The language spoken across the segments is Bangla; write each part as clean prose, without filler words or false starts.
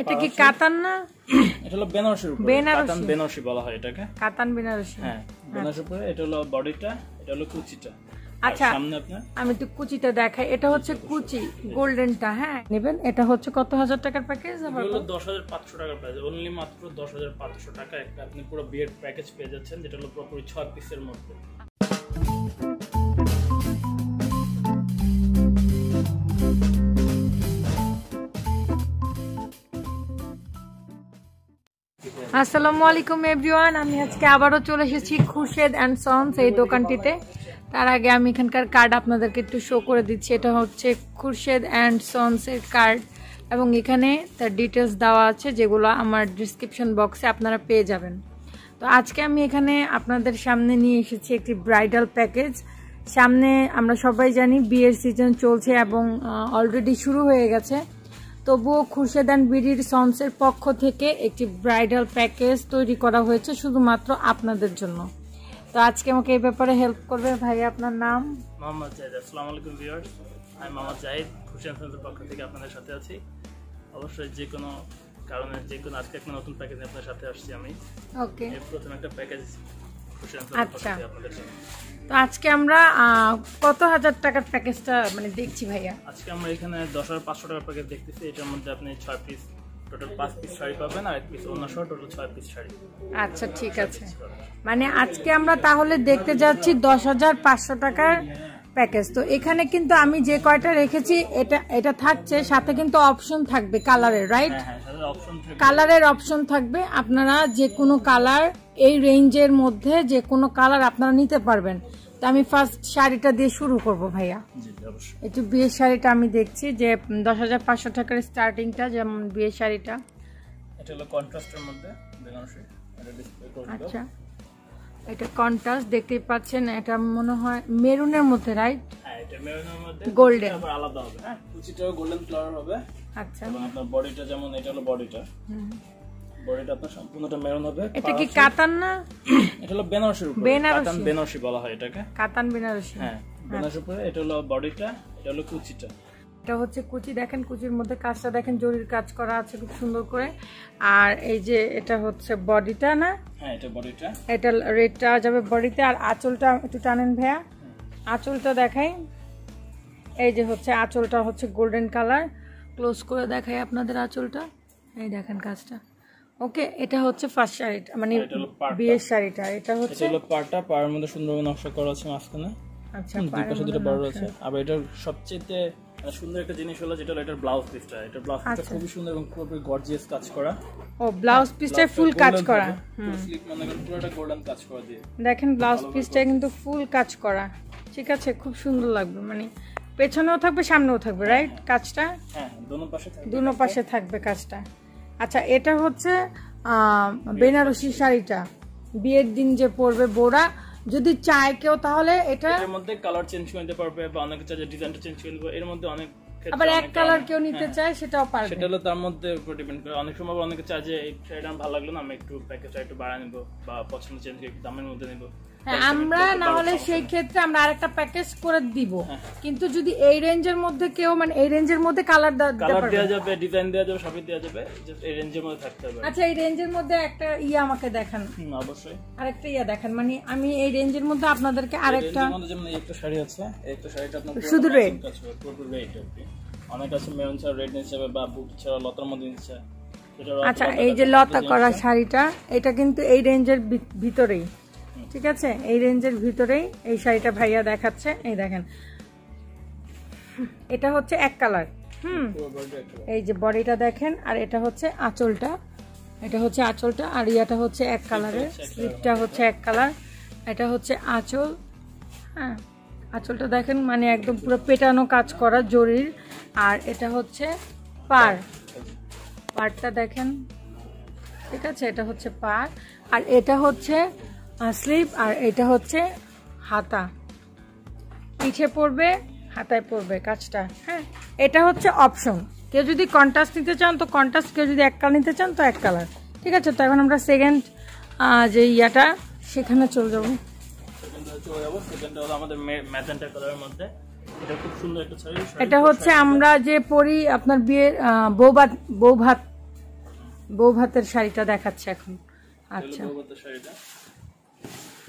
এটা কি কাতান না? এটা হলো বেনারসির উপর, কাতান বেনারসি বলা হয় এটাকে। কাতান বেনারসি, হ্যাঁ বেনারসির উপরে। এটা হলো বডিটা, এটা হলো কুচিটা। আচ্ছা আমি তো কুচিটা দেখাই। এটা হচ্ছে কুচি গোল্ডেনটা। হ্যাঁ নেবেন। এটা হচ্ছে কত হাজার টাকার প্যাকেজ? আবার হলো 10500 টাকার প্রাইস, অনলি মাত্র 10500 টাকা একটা আপনি পুরো বিয়ের প্যাকেজ পেয়ে যাচ্ছেন, যেটা হলো পুরোপুরি 6 পিসের মধ্যে। আসসালামু আলাইকুম এভরিওয়ান, আমি আজকে আবারও চলে এসেছি খুরশেদ অ্যান্ড সন্স এই দোকানটিতে। তার আগে আমি এখানকার কার্ড আপনাদেরকে একটু শো করে দিচ্ছি। এটা হচ্ছে খুরশেদ অ্যান্ড সন্সের কার্ড এবং এখানে তার ডিটেলস দেওয়া আছে, যেগুলো আমার ডিসক্রিপশন বক্সে আপনারা পেয়ে যাবেন। তো আজকে আমি এখানে আপনাদের সামনে নিয়ে এসেছি একটি ব্রাইডাল প্যাকেজ। সামনে আমরা সবাই জানি বিয়ের সিজন চলছে এবং অলরেডি শুরু হয়ে গেছে। তবুও খুরশেদ অ্যান্ড বিডির সন্সের পক্ষ থেকে একটি ব্রাইডাল প্যাকেজ তৈরি করা হয়েছে শুধুমাত্র আপনাদের জন্য। তো আজকে আমাকে এই ব্যাপারে হেল্প করবে ভাই। আপনার নাম? মোহাম্মদ জাহিদ। আসসালামু আলাইকুম ভিউয়ার্স, আমি মোহাম্মদ জাহিদ, খুরশেদ সন্সের পক্ষ থেকে আপনাদের সাথে আছি। অবশ্যই যে কোনো কারণে আজকে একটা নতুন প্যাকেজ আপনাদের সাথে আসছি আমি। ওকে, প্রথম একটা প্যাকেজ খুরশেদ সন্সের পক্ষ থেকে আপনাদের জন্য। তো আজকে আমরা কত হাজার টাকার প্যাকেজটা দেখছি ভাইয়া? আজকে আমরা এখানে 10500 টাকার প্যাকেজ দেখতেছি। এটার মধ্যে আপনি 6 পিস টোটাল 5 পিস শাড়ি পাবেন আর 1 পিস ওড়না সহ টোটাল 6 পিস শাড়ি। আচ্ছা ঠিক আছে, আজকে আমরা তাহলে দেখতে যাচ্ছি 10500 টাকার প্যাকেজ। তো এখানে কিন্তু আমি যে কয়টা রেখেছি এটা থাকছে, সাথে কিন্তু অপশন থাকবে কালারের, রাইট? কালারের অপশন থাকবে। আপনারা যে কোনো কালার, এই রেঞ্জের মধ্যে যে কোনো কালার আপনারা নিতে পারবেন। তো আমি ফার্স্ট শাড়িটা দিয়ে শুরু করব ভাইয়া। একটু বিয়ের শাড়িটা আমি দেখছি যে 10500 টাকার স্টার্টিংটা, যেমন বিয়ের শাড়িটা এটা হলো কন্ট্রাস্টের মধ্যে বেনারসি। এটা ডিসপ্লে করে দাও। আচ্ছা এটা কন্ট্রাস্ট দেখতেই পাচ্ছেন, এটা মনে হয় মেরুনের মধ্যে, রাইট? হ্যাঁ এটা মেরুনের মধ্যে, গোল্ডেন আবার আলাদা হবে। হ্যাঁ কুচিটাও গোল্ডেন কালার হবে। আচ্ছা এবং আপনার বডিটা যেমন, এটা হলো বডিটা, বডিটা আপনার সম্পূর্ণটা মেরুন হবে। এটা কি কাতান না? এটা হলো বেনারসির উপর, কাতান বেনারসি বলা হয় এটাকে। কাতান বেনারসি, হ্যাঁ বেনারসির উপরে। এটা হলো বডিটা, এটা হলো কুচিটা। এটা হচ্ছে কুচি। দেখেন কুচির মধ্যে কাজটা দেখেন, জরির কাজ করা আছে খুব সুন্দর করে। আর এই যে এটা হচ্ছে বডিটা না? হ্যাঁ এটা বডিটা। এটা রেডটা যাবে বডিতে। আর আঁচলটা একটু টানেন ভাইয়া, আঁচলটা দেখাই। এই যে হচ্ছে আঁচলটা হচ্ছে গোল্ডেন কালার। ক্লোজ করে দেখাই আপনাদের আঁচলটা, এই দেখেন কাজটা। ওকে, এটা হচ্ছে ফার্স্ট শাড়িটা, বিয়ের শাড়িটা। এটা হচ্ছে পাড়টা, পাড়ের মধ্যে সুন্দর নকশা করা আছে মাঝখানে। আচ্ছা দুই পাশে দুটো বর্ডার আছে। আর এটার সবচেয়ে সুন্দর একটা জিনিস হলো যেটা হলো এটার ব্লাউজ পিসটা। এটার ব্লাউজ পিসটা খুবই সুন্দর এবং পুরোপুরি গর্জিয়াস কাজ করা। ও ব্লাউজ পিসটা ফুল কাজ করা, স্লিপ মানে পুরোটা গোল্ডেন কাজ করা দিয়ে। দেখেন ব্লাউজ পিসটা কিন্তু ফুল কাজ করা, ঠিক আছে? খুব সুন্দর লাগবে, পেছনেও থাকবে সামনেও থাকবে, রাইট? কাজটা হ্যাঁ দুনো পাশে থাকবে কাজটা। আচ্ছা এটা হচ্ছে বেনারসি শাড়িটা, বিয়ের দিন যে পরবে বোরা, যদি চায় কেউ তাহলে এটার মধ্যে কালার চেঞ্জ করে নিতে পারবে, বা অনেকে চায় যে ডিজাইনটা চেঞ্জ করে নিবে। এর মধ্যে অনেক আবার এক কালার কেউ নিতে চায়, সেটাও পারবে। সেটা হলো তার মধ্যে উপর ডিপেন্ড করে। অনেক সময় অনেকে চায় যে এই শাড়িটা ভালো লাগলো না, আমি একটু প্যাকেজটা একটু বাড়ায় নিব বা পছন্দ চেঞ্জ করে একটু দামের মধ্যে নিব। হ্যাঁ আমরা না হলে সেই ক্ষেত্রে আমরা আরেকটা প্যাকেজ করে দিব। কিন্তু যদি এই রেঞ্জের মধ্যে কেউ এই রেঞ্জের মধ্যে কালার দেওয়া যাবে, ডিজাইন দেওয়া যাবে, সবই দেওয়া যাবে, জাস্ট এই রেঞ্জের মধ্যে থাকতে হবে। আচ্ছা এই রেঞ্জের মধ্যে একটা আমাকে দেখান। অবশ্যই আরেকটা দেখান, আমি এই রেঞ্জের মধ্যে আপনাদেরকে আরেকটা, যেমন একটা শাড়ি আছে, একটা শাড়িটা আপনার শুধু রেড, পুরো রেড। অনেক আছে মেরুন ছাড়া রেড নিচ্ছে বা বুট ছাড়া লতার মধ্যে নিচ্ছে। আচ্ছা এই যে লতা করা শাড়িটা, এটা কিন্তু এই রেঞ্জের ভিতরেই, ঠিক আছে? এই রেঞ্জের ভিতরেই এই শাড়িটা ভাইয়া দেখাচ্ছে। এই দেখেন এটা হচ্ছে এক কালার। এই যে বডিটা দেখেন, আর এটা হচ্ছে আঁচলটা, এটা হচ্ছে আঁচলটা, আর ইয়াটা হচ্ছে এক কালারের, স্লিপটা হচ্ছে এক কালার, এটা হচ্ছে আঁচল। হ্যাঁ আঁচলটা দেখেন, একদম পুরো পেটানো কাজ করা জরির। আর এটা হচ্ছে পাড়টা দেখেন, ঠিক আছে? এটা হচ্ছে পাড়, আর এটা হচ্ছে স্লিভ, আর এটা হচ্ছে হাতা, পিঠে পড়বে হাতায় পড়বে কাজটা। হ্যাঁ এটা হচ্ছে অপশন, কেউ যদি কন্ট্রাস্ট নিতে চান তো কন্ট্রাস্ট, কেউ যদি এক কালার নিতে চান তো এক কালার, ঠিক আছে? তো এখন আমরা সেকেন্ড যে সেখানে চলে যাবো। এটা হচ্ছে আমরা যে পরি আপনার বিয়ের বউ ভাত বউ ভাতের শাড়িটা দেখাচ্ছে এখন। আচ্ছা, বউ ভাতের শাড়িটা,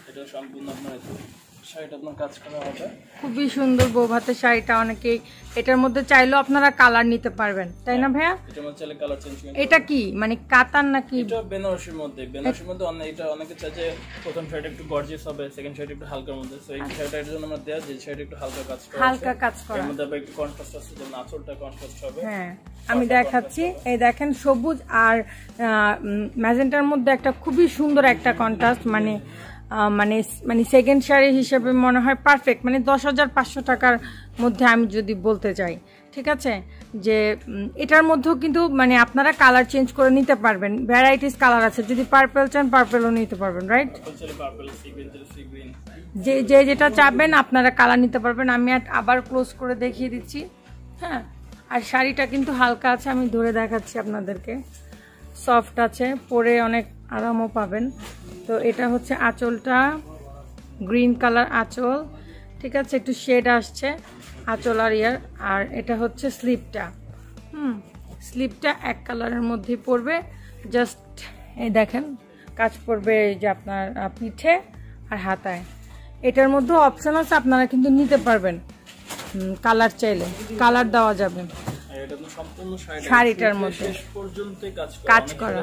এটা সম্পূর্ণ আপনার শাড়িটা আপনার কাজ করা হবে। খুবই সুন্দর বউ ভাতের শাড়িটা। অনেকেই এটার মধ্যে চাইলেও আপনারা কালার নিতে পারবেন, তাই না ভাইয়া? এটার মধ্যে চাইলে কালার চেঞ্জ করতে। এটা কি মানে কাতান নাকি? এটা বেনারসির মধ্যে, বেনারসির মধ্যে এটা অনেকে চায় যে প্রথম শাড়িটা একটু গর্জিয়াস হবে, সেকেন্ড শাড়িটা একটু হালকার মধ্যে। সো এই শাড়িটা এর জন্য আমরা দেয়া যে শাড়িটা একটু হালকা কাজ করা, হালকা কাজ করা, এর মধ্যে আবার একটু কন্ট্রাস্ট আছে, যেমন আঁচলটা কন্ট্রাস্ট হবে। হ্যাঁ আমি দেখাচ্ছি, এই দেখেন সবুজ আর ম্যাজেন্টার মধ্যে একটা খুবই সুন্দর একটা কন্ট্রাস্ট, মানে মানে মানে সেকেন্ড শাড়ি হিসেবে মনে হয় পারফেক্ট, মানে 10,500 টাকার মধ্যে আমি যদি বলতে চাই, ঠিক আছে? যে এটার মধ্যেও কিন্তু মানে আপনারা কালার চেঞ্জ করে নিতে পারবেন, ভ্যারাইটিস কালার আছে। যদি পার্পল চান পার্পলও নিতে পারবেন, রাইট? যে যে যেটা চাবেন আপনারা কালার নিতে পারবেন। আমি আবার ক্লোজ করে দেখিয়ে দিচ্ছি। হ্যাঁ, আর শাড়িটা কিন্তু হালকা আছে, আমি ধরে দেখাচ্ছি আপনাদেরকে। সফট আছে, পরে অনেক আরামও পাবেন। তো এটা হচ্ছে আঁচলটা, গ্রিন কালার আঁচল, ঠিক আছে? একটু শেড আসছে আঁচল আর ইয়ার। আর এটা হচ্ছে স্লিপটা, স্লিপটা এক কালারের মধ্যেই পড়বে। জাস্ট এই দেখেন কাজ পড়বে এই যে আপনার পিঠে আর হাতায়। এটার মধ্যে অপশন আছে, আপনারা কিন্তু নিতে পারবেন কালার চাইলে, কালার দেওয়া যাবে। শাড়িটার মধ্যে কাজ করা,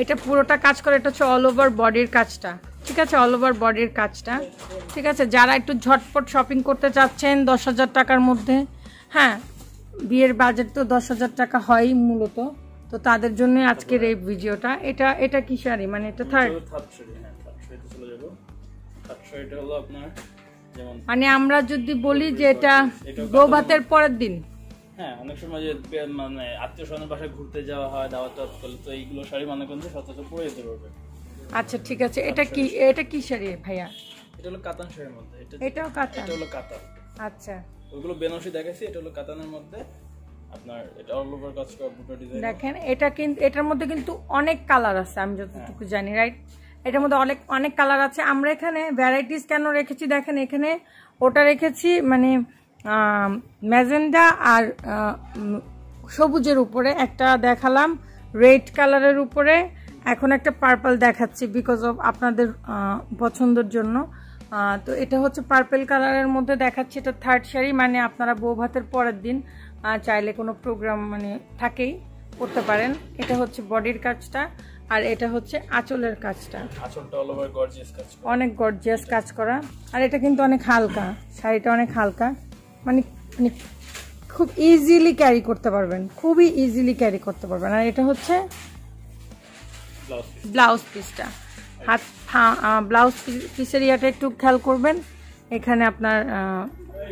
এটা পুরোটা কাজ করে। এটা হচ্ছে অল ওভার বডির কাজটা, ঠিক আছে? অল ওভার বডির কাজটা, ঠিক আছে? যারা একটু ঝটপট শপিং করতে চাচ্ছেন 10,000 টাকার মধ্যে, হ্যাঁ বিয়ের বাজেট তো 10,000 টাকা হয় মূলত, তো তাদের জন্য আজকের এই ভিডিওটা। এটা এটা কি শাড়ি, মানে এটা থার্ড? মানে আমরা যদি বলি যে এটা বউ ভাতের পরের দিন, হ্যাঁ অনেক সময় যে মানে আত্মীয় স্বজনের বাসায় ঘুরতে যাওয়া হয়, দাওয়াত করলে, তো এইগুলো শাড়ি মনে করেন সচরাচর পরে যেতে পারবে। আচ্ছা ঠিক আছে। এটা কি, এটা কি শাড়ি ভাইয়া? এটা হলো কাতান শাড়ির মধ্যে। এটাও কাতান? এটা হলো কাতান। আচ্ছা, ওগুলো বেনারসি দেখাইছি, এটা হলো কাতানের মধ্যে আপনার। এটা অল ওভার কাজ করা বুটা ডিজাইন। দেখেন এটা কিন্তু, এটার মধ্যে কিন্তু অনেক কালার আছে আমি যতটুকু জানি, রাইট? এটার মধ্যে অনেক অনেক কালার আছে। আমরা এখানে ভ্যারাইটিস কেন রেখেছি দেখেন, এখানে ওটা রেখেছি মানে ম্যাজেন্ডা আর সবুজের উপরে একটা দেখালাম, রেড কালারের উপরে এখন একটা পার্পল দেখাচ্ছি বিকজ অফ আপনাদের পছন্দের জন্য। তো এটা হচ্ছে পার্পল কালারের মধ্যে দেখাচ্ছি। এটা থার্ড শাড়ি, মানে আপনারা বউ ভাতের পরের দিন চাইলে কোনো প্রোগ্রাম মানে থাকেই করতে পারেন। এটা হচ্ছে বডির কাজটা, আর এটা হচ্ছে আঁচলের কাজটা। আঁচলটা অল ওভার গর্জিয়াস কাজ করা, অনেক গর্জিয়াস কাজ করা। আর এটা কিন্তু অনেক হালকা, শাড়িটা অনেক হালকা, মানে খুব ইজিলি ক্যারি করতে পারবেন, খুবই ইজিলি ক্যারি করতে পারবেন। আর এটা হচ্ছে ব্লাউজ পিসটা, হাত ব্লাউজ পিসের ইয়াটা একটু খেয়াল করবেন, এখানে আপনার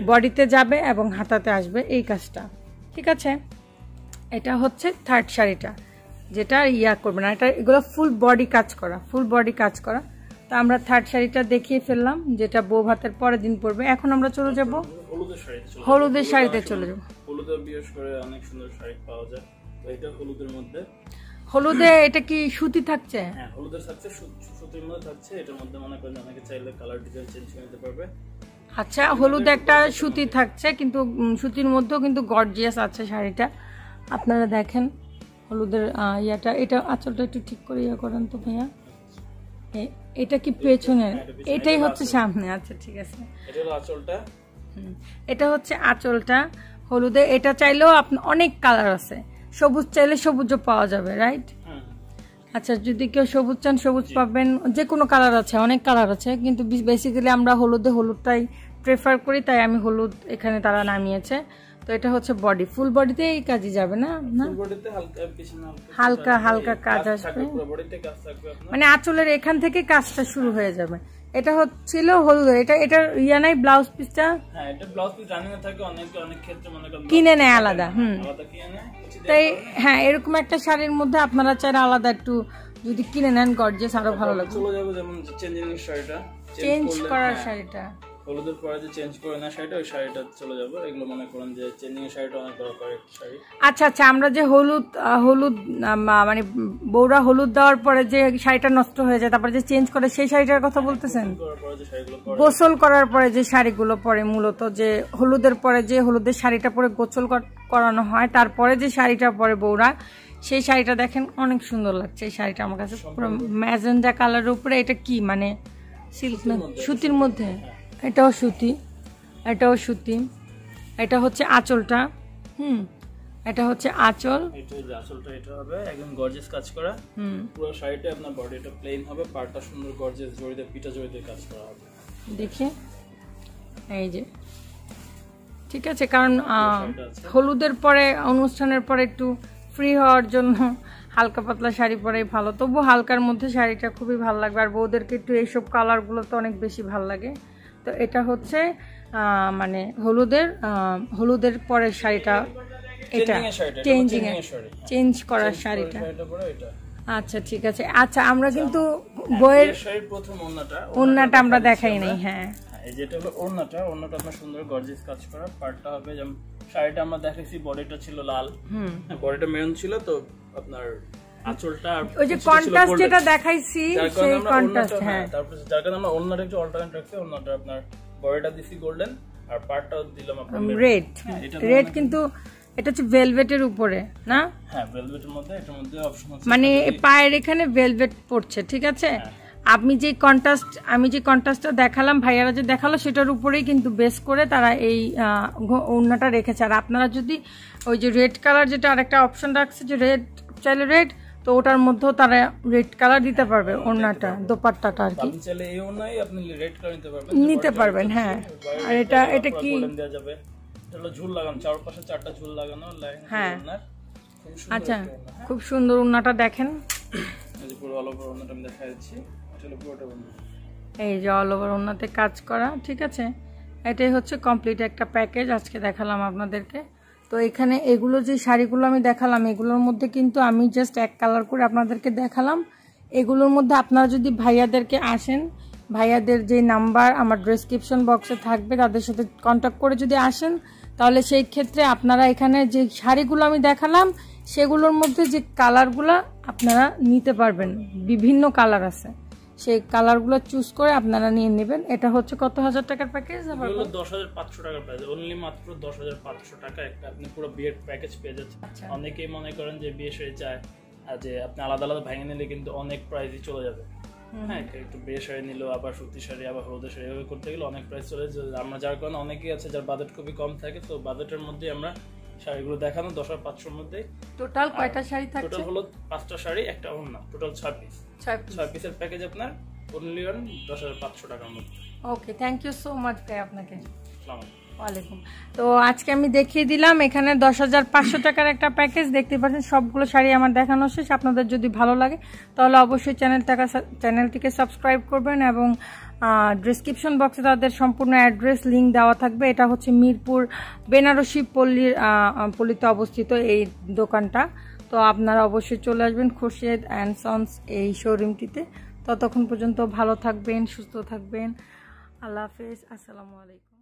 বডিতে যাবে এবং হাতাতে আসবে এই কাজটা, ঠিক আছে? এটা হচ্ছে থার্ড শাড়িটা, যেটা ইয়া করবে না, এটা এগুলো ফুল বডি কাজ করা, ফুল বডি কাজ করা। তো আমরা থার্ড শাড়িটা দেখিয়ে ফেললাম, যেটা বউ ভাতের পরের দিন পরবে। এখন আমরা চলে যাব হলুদের শাড়িতে চলে যাব। হলুদে বিশেষ করে অনেক সুন্দর শাড়ি পাওয়া যায়। তো এটা হলুদের মধ্যে, হলুদে এটা কি সুতি থাকছে? হ্যাঁ হলুদের থাকছে, সুতির মধ্যে থাকছে। এটার মধ্যে মনে করেন অনেকে চাইলে কালার ডিজাইন চেঞ্জ করে নিতে পারবে। আচ্ছা, হলুদে একটা সুতি থাকছে, কিন্তু সুতির মধ্যেও কিন্তু গর্জিয়াস আছে শাড়িটা। আপনারা দেখেন হলুদের ইয়াটা, এটা আঁচলটা একটু ঠিক করে ইয়া করেন তো ভাইয়া। এটা কি পেছনের? এটাই হচ্ছে সামনে। আচ্ছা ঠিক আছে, এটা হলো আঁচলটা। এটা হচ্ছে আঁচলটা হলুদে। এটা চাইলেও আপনি অনেক কালার আছে, সবুজ চাইলে সবুজও পাওয়া যাবে, রাইট? আচ্ছা, যদি কেউ সবুজ চান সবুজ পাবেন, যে কোনো কালার আছে, অনেক কালার আছে, কিন্তু বেসিক্যালি আমরা হলুদটাই প্রেফার করি, তাই আমি হলুদ এখানে তারা নামিয়েছে। তো এটা হচ্ছে বডি, ফুল বডিতে এই কাজই যাবে না, না হালকা হালকা কাজ আসবে, মানে আঁচলের এখান থেকে কাজটা শুরু হয়ে যাবে। এটা হচ্ছিল হলুদের। এটা ইয়া নাই ব্লাউজ পিসটা? হ্যাঁ, এটা ব্লাউজ পিস রানিং থাকে, অনেক ক্ষেত্রে মনে করেন কিনে নেয় আলাদা। তাই হ্যাঁ, এরকম একটা শাড়ির মধ্যে আপনারা চাইলে আলাদা একটু যদি কিনে নেন গর্জিয়াস আরো ভালো লাগবে। চলে যাবে যেমন চেঞ্জিং শাড়িটা, চেঞ্জ করার শাড়িটা, হলুদের পরে যে চেঞ্জ করে না শাড়িটা, ওই শাড়িটা চলে যাবে। এগুলো মনে করেন যে চেঞ্জিং এর শাড়িটা অনেক দরকার একটা শাড়ি। আচ্ছা আচ্ছা, আমরা যে হলুদ মানে বউরা হলুদ দেওয়ার পরে যে শাড়িটা নষ্ট হয়ে যায়, তারপরে যে চেঞ্জ করে সেই শাড়িটার কথা বলতেছেন? গোসল করার পরে যে শাড়িগুলো পরে, মূলত যে হলুদের পরে যে হলুদের শাড়িটা পরে গোসল করানো হয়, তারপরে যে শাড়িটা পরে বউরা, সেই শাড়িটা দেখেন অনেক সুন্দর লাগছে। এই শাড়িটা আমার কাছে পুরো ম্যাজেন্ডা কালারের উপরে। এটা কি মানে সিল্ক না সুতির মধ্যে? এটাও সুতি, এটাও সুতি। এটা হচ্ছে আঁচলটা, এটা হচ্ছে আঁচল। এটা যে আঁচলটা, এটা হবে একদম গর্জিয়াস কাজ করা। পুরো শাড়িটা আপনার বডিটা প্লেন হবে, পাড়টা সুন্দর গর্জিয়াস জড়িতে পিটা জড়িতে কাজ করা হবে। দেখি এই যে, ঠিক আছে। কারণ হলুদের পরে, অনুষ্ঠানের পরে একটু ফ্রি হওয়ার জন্য হালকা পাতলা শাড়ি পরেই ভালো। তবু হালকার মধ্যে শাড়িটা খুবই ভালো লাগবে, আর বউদেরকে একটু এইসব কালারগুলো তো অনেক বেশি ভালো লাগে। তো এটা হচ্ছে মানে হলুদের পরের শাড়িটা, এটা চেঞ্জ করার শাড়িটা। আচ্ছা ঠিক আছে। আচ্ছা, আমরা কিন্তু বইয়ের প্রথম ওড়নাটা আমরা দেখাই নাই। হ্যাঁ, এই যেটা হলো ওড়নাটা আপনার সুন্দর গর্জিয়াস কাজ করা। পাড়টা হবে যেমন শাড়িটা আমরা দেখাইছি, বডিটা ছিল লাল, বডিটা মেরুন ছিল, তো আপনার আঁচলটা ওই যে কন্ট্রাস্ট যেটা দেখাইছি সেই কন্ট্রাস্ট। হ্যাঁ, তারপর যার কারণে আমরা ওড়নাটা একটু অল্টারনেট রাখছি। ওড়নাটা আপনার বডিটা দিছি গোল্ডেন, আর পাড়টাও দিলাম আপনার রেড। কিন্তু এটা হচ্ছে ভেলভেটের উপরে না? হ্যাঁ, ভেলভেটের মধ্যে, এটার মধ্যে অপশন আছে, মানে পায়ের এখানে ভেলভেট পড়ছে, ঠিক আছে। আমি যে কন্ট্রাস্টটা দেখালাম, ভাইয়ারা যে দেখালো, সেটার উপরেই কিন্তু বেস করে তারা এই ওড়নাটা রেখেছে। আর আপনারা যদি ওই যে রেড কালার, যেটা আরেকটা অপশন রাখছে যে রেড, চাইলে রেড, তো ওটার মধ্যেও তারা রেড কালার দিতে পারবে ওড়নাটা, দোপাট্টাটা আর কি। আপনি চাইলে এই ওড়নাই আপনি রেড কালার নিতে পারবেন। হ্যাঁ, আর এটা কি দেওয়া যাবে, এটা হলো ঝুল লাগানো, চারপাশে 4টা ঝুল লাগানো। হ্যাঁ, আচ্ছা, খুব সুন্দর ওড়নাটা দেখেন। এই যে পুরো অল ওভার ওড়নাটা আমি দেখাচ্ছি, এটা হলো পুরোটা ওড়না। এই যে অল ওভার ওড়নাতে কাজ করা, ঠিক আছে। এটাই হচ্ছে কমপ্লিট একটা প্যাকেজ আজকে দেখালাম আপনাদেরকে। তো এখানে এগুলো যে শাড়িগুলো আমি দেখালাম, এগুলোর মধ্যে কিন্তু আমি জাস্ট এক কালার করে আপনাদেরকে দেখালাম। এগুলোর মধ্যে আপনারা যদি ভাইয়াদেরকে আসেন, ভাইয়াদের যে নাম্বার আমার ডেসক্রিপশন বক্সে থাকবে, তাদের সাথে কন্ট্যাক্ট করে যদি আসেন, তাহলে সেই ক্ষেত্রে আপনারা এখানে যে শাড়িগুলো আমি দেখালাম, সেগুলোর মধ্যে যে কালারগুলো আপনারা নিতে পারবেন, বিভিন্ন কালার আছে, সেই কালারগুলো চুজ করে আপনারা নিয়ে নেবেন। এটা হচ্ছে কত হাজার টাকার প্যাকেজ? আবার 10,500 টাকার প্রাইস, অনলি মাত্র 10,500 টাকা একটা আপনি পুরো বিয়ের প্যাকেজ পেয়ে যাচ্ছেন। অনেকেই মনে করেন যে বিয়ে শাড়ি চায়, আর যে আপনি আলাদা আলাদা ভেঙে নিলে কিন্তু অনেক প্রাইসই চলে যাবে। হ্যাঁ, একটু বিয়ে শাড়ি নিল, আবার সুতি শাড়ি, আবার হলুদের শাড়ি, এভাবে করতে গেলে অনেক প্রাইস চলে যায়। আমরা যার কারণে অনেকেই আছে যার বাজেট খুবই কম থাকে, তো বাজেটের মধ্যে আমরা শাড়িগুলো দেখানো 10,500 মধ্যে। টোটাল কয়টা শাড়ি থাকছে? টোটাল হলো 5টা শাড়ি, একটা ওড়না, টোটাল 6 পিস। 6 পিসের প্যাকেজ আপনার অনলি 10,500 টাকার মধ্যে। ওকে, থ্যাংক ইউ সো মাচ ভাই আপনাকে। আসসালামু ওয়ালাইকুম। তো আজকে আমি দেখিয়ে দিলাম এখানে 10,500 টাকার একটা প্যাকেজ। দেখতে পাচ্ছেন সবগুলো শাড়ি আমার দেখানো শেষ। আপনাদের যদি ভালো লাগে তাহলে অবশ্যই চ্যানেলটিকে সাবস্ক্রাইব করবেন, এবং ডেসক্রিপশন বক্সে তাদের সম্পূর্ণ অ্যাড্রেস লিঙ্ক দেওয়া থাকবে। এটা হচ্ছে মিরপুর বেনারসি পল্লীতে অবস্থিত এই দোকানটা। তো আপনারা অবশ্যই চলে আসবেন খুরশেদ অ্যান্ড সন্স এই শোরুমটিতে। ততক্ষণ পর্যন্ত ভালো থাকবেন, সুস্থ থাকবেন। আল্লাহ হাফেজ, আসসালামু আলাইকুম।